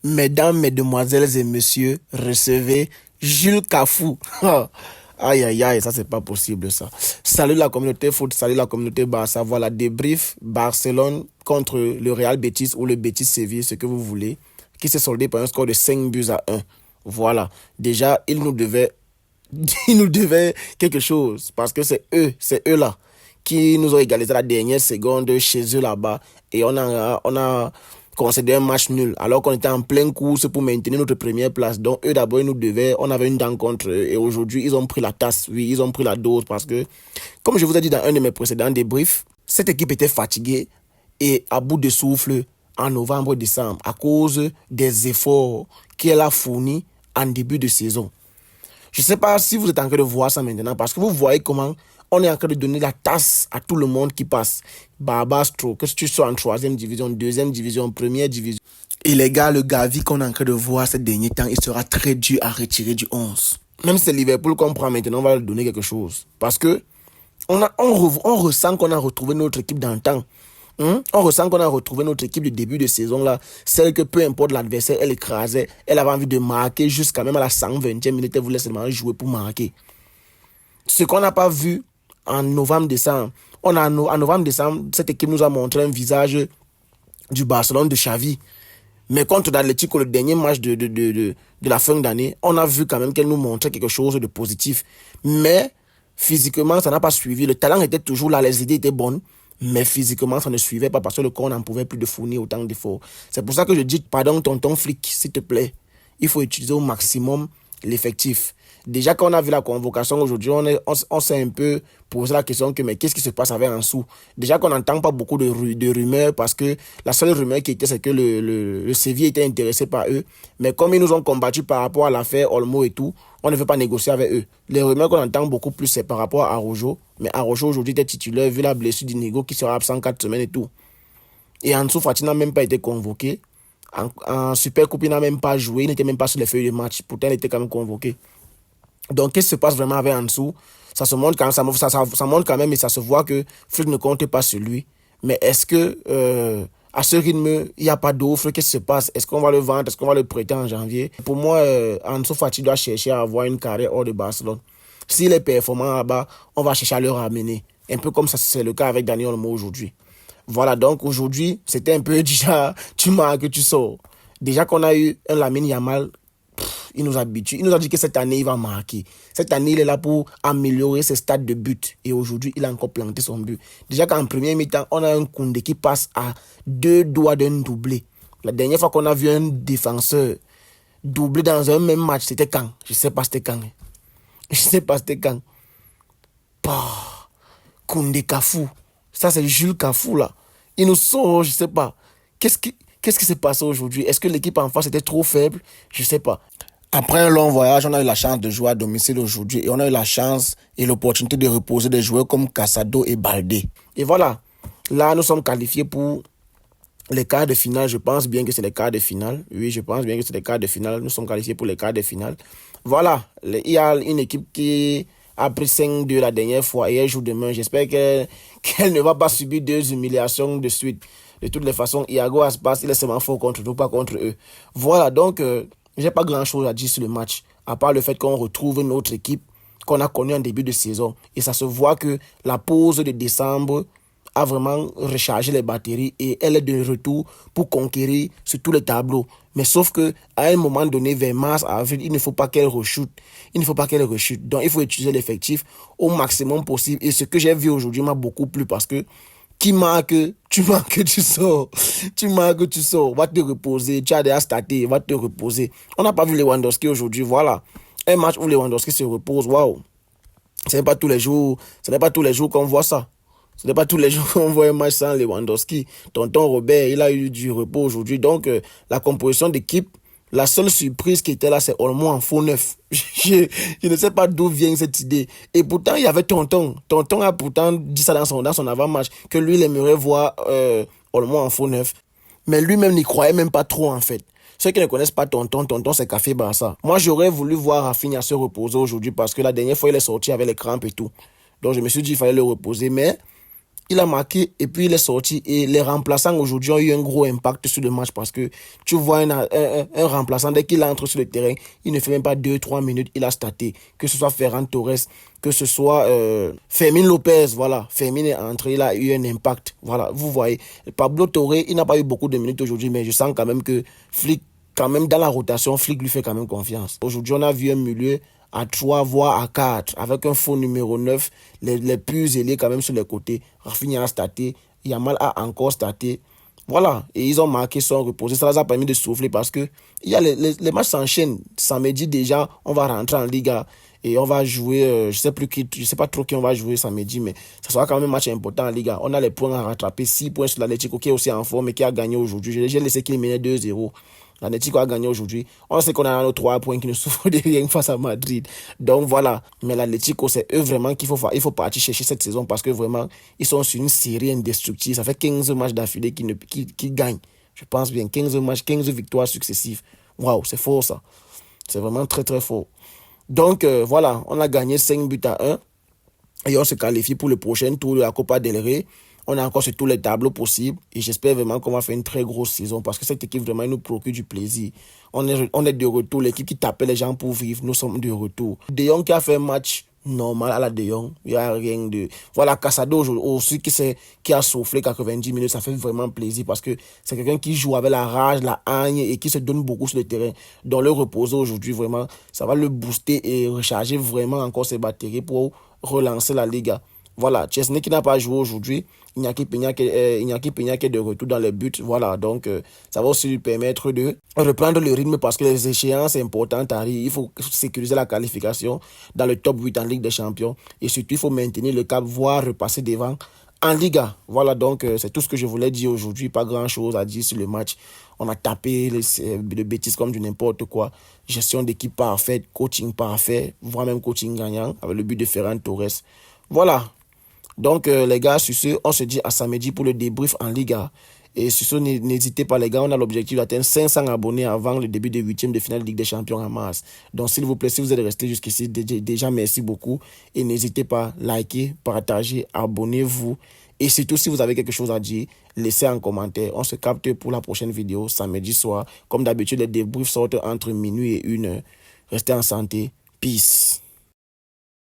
Mesdames, mesdemoiselles et messieurs, recevez Jules Kafou. Aïe, aïe, aïe, ça, c'est pas possible, ça. Salut la communauté foot, salut la communauté Barça. Voilà, débrief Barcelone contre le Real Betis ou le Betis Séville, ce que vous voulez, qui s'est soldé par un score de 5-1. Voilà. Déjà, il nous devait quelque chose, parce que c'est eux là, qui nous ont égalisé à la dernière seconde chez eux là-bas. Et on a concédé un match nul, alors qu'on était en pleine course pour maintenir notre première place. Donc eux d'abord, ils nous devaient, on avait une dent contre eux. Et aujourd'hui, ils ont pris la tasse, oui, ils ont pris la dose, parce que, comme je vous ai dit dans un de mes précédents débriefs, cette équipe était fatiguée et à bout de souffle en novembre-décembre à cause des efforts qu'elle a fournis en début de saison. Je ne sais pas si vous êtes en train de voir ça maintenant, parce que vous voyez comment on est en train de donner la tasse à tout le monde qui passe. Barbastro, que tu sois en 3e division, 2e division, 1re division. Et les gars, le Gavi qu'on est en train de voir ces derniers temps, il sera très dur à retirer du 11. Même si c'est Liverpool qu'on prend maintenant, on va leur donner quelque chose. Parce que on ressent qu'on a retrouvé notre équipe d'antan. On ressent qu'on a retrouvé notre équipe de début de saison là, celle que peu importe l'adversaire, elle écrasait, elle avait envie de marquer jusqu'à même à la 120e minute, elle voulait seulement jouer pour marquer. Ce qu'on n'a pas vu en novembre-décembre, en novembre-décembre, cette équipe nous a montré un visage du Barcelone de Xavi. Mais contre l'Atlético, le dernier match de la fin d'année, on a vu quand même qu'elle nous montrait quelque chose de positif. Mais physiquement, ça n'a pas suivi. Le talent était toujours là, les idées étaient bonnes. Mais physiquement, ça ne suivait pas parce que le corps n'en pouvait plus de fournir autant d'efforts. C'est pour ça que je dis, pardon, tonton flic, s'il te plaît. Il faut utiliser au maximum l'effectif. Déjà, quand on a vu la convocation aujourd'hui, on s'est un peu posé la question que mais qu'est-ce qui se passe avec Ansu? Déjà qu'on n'entend pas beaucoup de rumeurs parce que la seule rumeur qui était, c'est que le Séville était intéressé par eux. Mais comme ils nous ont combattu par rapport à l'affaire Olmo et tout, on ne veut pas négocier avec eux. Les rumeurs qu'on entend beaucoup plus, c'est par rapport à Araujo. Mais Araujo aujourd'hui était titulaire vu la blessure d'Inigo qui sera absent 4 semaines et tout. Et Ansu Fati n'a même pas été convoqué. En Super Coupe, il n'a même pas joué. Il n'était même pas sur les feuilles de match. Pourtant, il était quand même convoqué. Donc, qu'est-ce qui se passe vraiment avec Ansu? Ça se montre quand même, ça montre quand même et ça se voit que Flick ne compte pas sur lui. Mais est-ce que à ce rythme, il n'y a pas d'offre? Qu'est-ce qui se passe? Est-ce qu'on va le vendre? Est-ce qu'on va le prêter en janvier? Pour moi, Ansu Fati doit chercher à avoir une carrière hors de Barcelone. S'il est performant là-bas, on va chercher à le ramener. Un peu comme ça, c'est le cas avec Daniel Olmo aujourd'hui. Voilà, donc aujourd'hui, c'était un peu déjà, tu marques, tu sors. Déjà qu'on a eu un Lamine Yamal, il nous habitue. Il nous a dit que cette année, il va marquer. Cette année, il est là pour améliorer ses stats de but. Et aujourd'hui, il a encore planté son but. Déjà qu'en premier mi-temps, on a un Koundé qui passe à 2 doigts d'un doublé. La dernière fois qu'on a vu un défenseur doublé dans un même match, c'était quand? Je sais pas c'était quand. Je sais pas c'était quand. Bah, Koundé Kafou. Ça, c'est Jules Kafou, là. Il nous sort, je sais pas. Qu'est-ce qui s'est passé aujourd'hui? Est-ce que l'équipe en face était trop faible? Je sais pas. Après un long voyage, on a eu la chance de jouer à domicile aujourd'hui et on a eu la chance et l'opportunité de reposer des joueurs comme Casado et Baldé. Et voilà, là nous sommes qualifiés pour les quarts de finale. Je pense bien que c'est les quarts de finale. Oui, je pense bien que c'est les quarts de finale. Nous sommes qualifiés pour les quarts de finale. Voilà, il y a une équipe qui a pris 5-2 la dernière fois et elle joue demain. J'espère qu'elle ne va pas subir 2 humiliations de suite. De toutes les façons, Iago Aspas, il est seulement fort contre nous, pas contre eux. Voilà, donc... j'ai pas grand chose à dire sur le match, à part le fait qu'on retrouve notre équipe qu'on a connue en début de saison. Et ça se voit que la pause de décembre a vraiment rechargé les batteries et elle est de retour pour conquérir sur tous les tableaux. Mais sauf que à un moment donné, vers mars, avril, il ne faut pas qu'elle rechute. Donc il faut utiliser l'effectif au maximum possible. Et ce que j'ai vu aujourd'hui m'a beaucoup plu parce que qui marque, tu marques, tu sors. Tu marques, tu sors. Va te reposer. Tu as déjà starté. Va te reposer. On n'a pas vu Lewandowski aujourd'hui. Voilà. Un match où Lewandowski se repose. Waouh. Ce n'est pas tous les jours qu'on voit ça. Ce n'est pas tous les jours qu'on voit un match sans Lewandowski. Tonton Robert, il a eu du repos aujourd'hui. Donc, la composition d'équipe, la seule surprise qui était là, c'est Olmo en faux neuf. Je ne sais pas d'où vient cette idée. Et pourtant, il y avait Tonton. Tonton a pourtant dit ça dans son avant-match, que lui, il aimerait voir Olmo en faux neuf. Mais lui-même n'y croyait même pas trop, en fait. Ceux qui ne connaissent pas Tonton, c'est Café Barça. Moi, j'aurais voulu voir Rafinha se reposer aujourd'hui parce que la dernière fois, il est sorti avec les crampes et tout. Donc, je me suis dit qu'il fallait le reposer. Mais il a marqué et puis il est sorti. Et les remplaçants aujourd'hui ont eu un gros impact sur le match parce que tu vois un remplaçant, dès qu'il entre sur le terrain, il ne fait même pas 2-3 minutes, il a staté. Que ce soit Ferran Torres, que ce soit Fermin Lopez, voilà. Fermin est entré, il a eu un impact. Voilà, vous voyez. Pablo Torre, il n'a pas eu beaucoup de minutes aujourd'hui, mais je sens quand même que Flick, quand même dans la rotation, Flick lui fait quand même confiance. Aujourd'hui, on a vu un milieu à 3 voire à 4 avec un faux numéro 9, les plus ailés quand même sur les côtés. Rafinha a staté, Yamal a encore staté. Voilà, et ils ont marqué, sont reposés. Ça les a permis de souffler parce que les matchs s'enchaînent. Samedi déjà, on va rentrer en Liga et on va jouer, je sais pas trop qui on va jouer samedi, mais ça sera quand même un match important en Liga. On a les points à rattraper, 6 points sur l'Atlético qui est aussi en forme et qui a gagné aujourd'hui. J'ai laissé qu'il menait 2-0. L'Atlético a gagné aujourd'hui. On sait qu'on a nos 3 points qui ne souffrent de rien face à Madrid. Donc voilà. Mais l'Atlético, c'est eux vraiment il faut partir chercher cette saison parce que vraiment, ils sont sur une série indestructible. Ça fait 15 matchs d'affilée qui gagnent. Je pense bien. 15 matchs, 15 victoires successives. Waouh, c'est fort ça. C'est vraiment très très fort. Donc voilà, on a gagné 5-1 et on se qualifie pour le prochain tour de la Copa del Rey. On est encore sur tous les tableaux possibles et j'espère vraiment qu'on va faire une très grosse saison parce que cette équipe vraiment nous procure du plaisir. On est de retour, l'équipe qui tapait les gens pour vivre, nous sommes de retour. De Jong qui a fait un match normal à la De Jong, il n'y a rien de... Voilà, Casado aussi qui a soufflé 90 minutes, ça fait vraiment plaisir parce que c'est quelqu'un qui joue avec la rage, la haine et qui se donne beaucoup sur le terrain. Dans le reposer aujourd'hui, vraiment, ça va le booster et recharger vraiment encore ses batteries pour relancer la Liga. Voilà, Chesney qui n'a pas joué aujourd'hui, Iñaki Peña qui est de retour dans les buts. Voilà, donc ça va aussi lui permettre de reprendre le rythme parce que les échéances importantes arrivent. Il faut sécuriser la qualification dans le top 8 en Ligue des Champions. Et surtout, il faut maintenir le cap, voire repasser devant en Liga. Voilà, donc c'est tout ce que je voulais dire aujourd'hui. Pas grand-chose à dire sur le match. On a tapé de bêtises comme du n'importe quoi. Gestion d'équipe parfaite, coaching parfait, voire même coaching gagnant avec le but de Ferran Torres. Voilà. Donc les gars, sur ce, on se dit à samedi pour le débrief en Liga. Et sur ce, n'hésitez pas les gars, on a l'objectif d'atteindre 500 abonnés avant le début des 8e de finale de Ligue des Champions en mars. Donc s'il vous plaît, si vous êtes restés jusqu'ici, déjà merci beaucoup. Et n'hésitez pas, likez, partagez, abonnez-vous. Et surtout, si vous avez quelque chose à dire, laissez un commentaire. On se capte pour la prochaine vidéo samedi soir. Comme d'habitude, les débriefs sortent entre minuit et 1h. Restez en santé. Peace.